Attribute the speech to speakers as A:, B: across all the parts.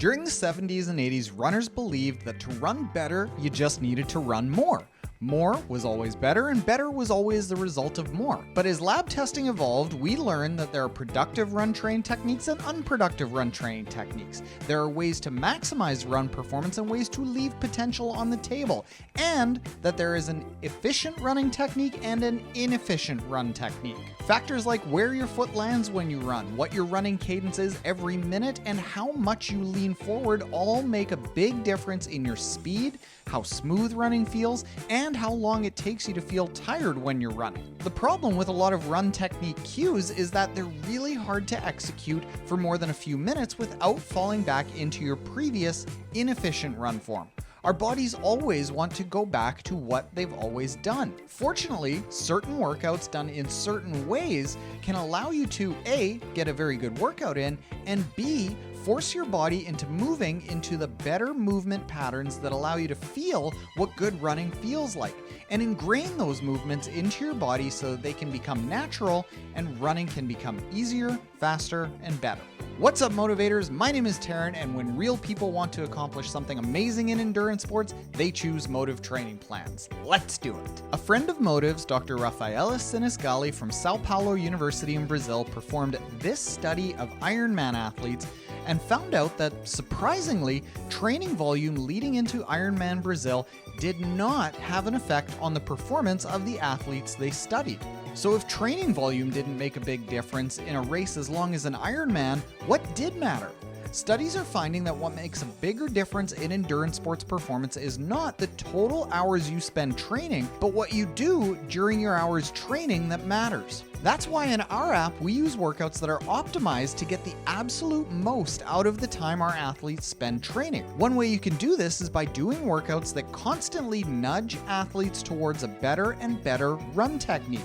A: During the 70s and 80s, runners believed that to run better, you just needed to run more. More was always better, and better was always the result of more. But as lab testing evolved, we learned that there are productive run training techniques and unproductive run training techniques. There are ways to maximize run performance and ways to leave potential on the table, and that there is an efficient running technique and an inefficient run technique. Factors like where your foot lands when you run, what your running cadence is every minute, and how much you lean forward all make a big difference in your speed, how smooth running feels, and how long it takes you to feel tired when you're running. The problem with a lot of run technique cues is that they're really hard to execute for more than a few minutes without falling back into your previous inefficient run form. Our bodies always want to go back to what they've always done. Fortunately, certain workouts done in certain ways can allow you to A, get a very good workout in, and B, force your body into moving into the better movement patterns that allow you to feel what good running feels like, and ingrain those movements into your body so that they can become natural and running can become easier, faster, and better. What's up, motivators? My name is Taryn, and when real people want to accomplish something amazing in endurance sports, they choose Motive training plans. Let's do it. A friend of Motive's, Dr. Rafaela Sinisgali from Sao Paulo University in Brazil, performed this study of Ironman athletes and found out that, surprisingly, training volume leading into Ironman Brazil did not have an effect on the performance of the athletes they studied. So if training volume didn't make a big difference in a race as long as an Ironman, what did matter? Studies are finding that what makes a bigger difference in endurance sports performance is not the total hours you spend training, but what you do during your hours training that matters. That's why in our app, we use workouts that are optimized to get the absolute most out of the time our athletes spend training. One way you can do this is by doing workouts that constantly nudge athletes towards a better and better run technique.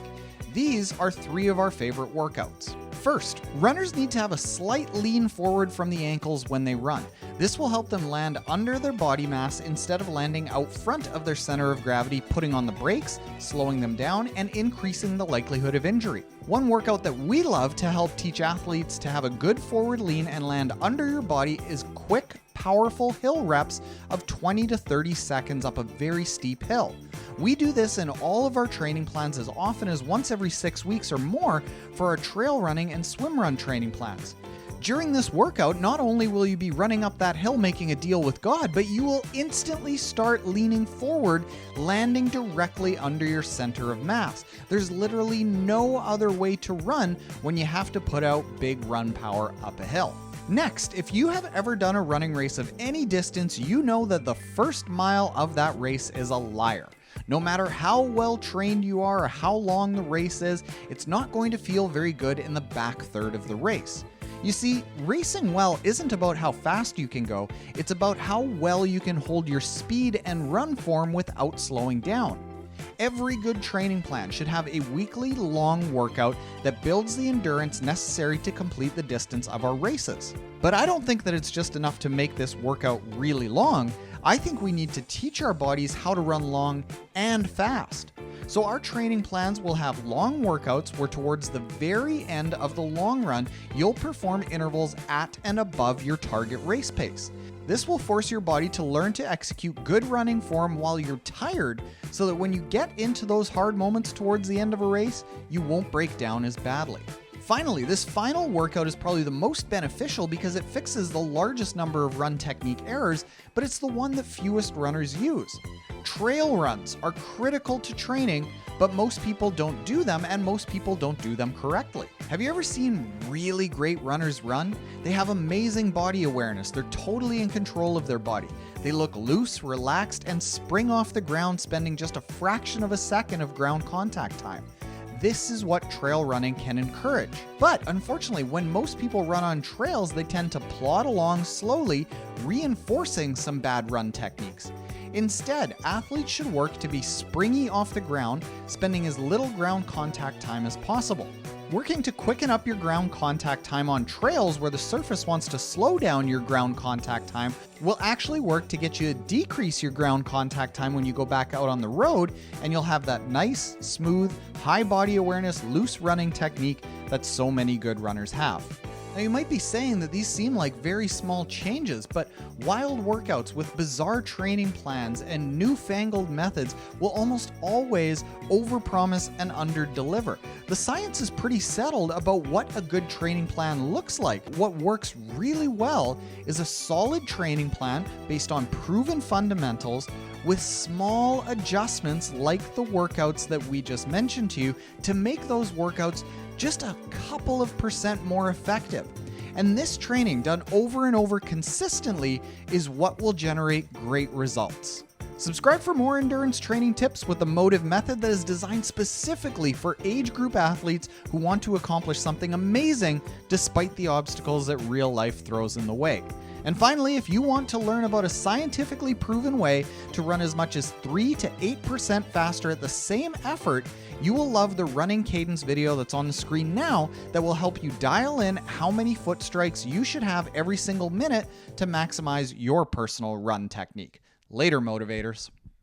A: These are 3 of our favorite workouts. First, runners need to have a slight lean forward from the ankles when they run. This will help them land under their body mass instead of landing out front of their center of gravity, putting on the brakes, slowing them down, and increasing the likelihood of injury. One workout that we love to help teach athletes to have a good forward lean and land under your body is quick, powerful hill reps of 20 to 30 seconds up a very steep hill. We do this in all of our training plans as often as once every 6 weeks or more for our trail running and swim run training plans. During this workout, not only will you be running up that hill making a deal with God, but you will instantly start leaning forward, landing directly under your center of mass. There's literally no other way to run when you have to put out big run power up a hill. Next, if you have ever done a running race of any distance, you know that the first mile of that race is a liar. No matter how well trained you are or how long the race is, it's not going to feel very good in the back third of the race. You see, racing well isn't about how fast you can go, it's about how well you can hold your speed and run form without slowing down. Every good training plan should have a weekly long workout that builds the endurance necessary to complete the distance of our races. But I don't think that it's just enough to make this workout really long. I think we need to teach our bodies how to run long and fast. So our training plans will have long workouts where towards the very end of the long run, you'll perform intervals at and above your target race pace. This will force your body to learn to execute good running form while you're tired, so that when you get into those hard moments towards the end of a race, you won't break down as badly. Finally, this final workout is probably the most beneficial because it fixes the largest number of run technique errors, but it's the one that fewest runners use. Trail runs are critical to training, but most people don't do them, and most people don't do them correctly. Have you ever seen really great runners run? They have amazing body awareness. They're totally in control of their body. They look loose, relaxed, and spring off the ground, spending just a fraction of a second of ground contact time. This is what trail running can encourage. But unfortunately, when most people run on trails, they tend to plod along slowly, reinforcing some bad run techniques. Instead, athletes should work to be springy off the ground, spending as little ground contact time as possible. Working to quicken up your ground contact time on trails where the surface wants to slow down your ground contact time will actually work to get you to decrease your ground contact time when you go back out on the road, and you'll have that nice, smooth, high body awareness, loose running technique that so many good runners have. Now, you might be saying that these seem like very small changes, but wild workouts with bizarre training plans and newfangled methods will almost always overpromise and underdeliver. The science is pretty settled about what a good training plan looks like. What works really well is a solid training plan based on proven fundamentals with small adjustments like the workouts that we just mentioned to you to make those workouts just a couple of % more effective. And this training done over and over consistently is what will generate great results. Subscribe for more endurance training tips with the Motive method that is designed specifically for age group athletes who want to accomplish something amazing despite the obstacles that real life throws in the way. And finally, if you want to learn about a scientifically proven way to run as much as 3 to 8% faster at the same effort, you will love the running cadence video that's on the screen now that will help you dial in how many foot strikes you should have every single minute to maximize your personal run technique. Later, motivators.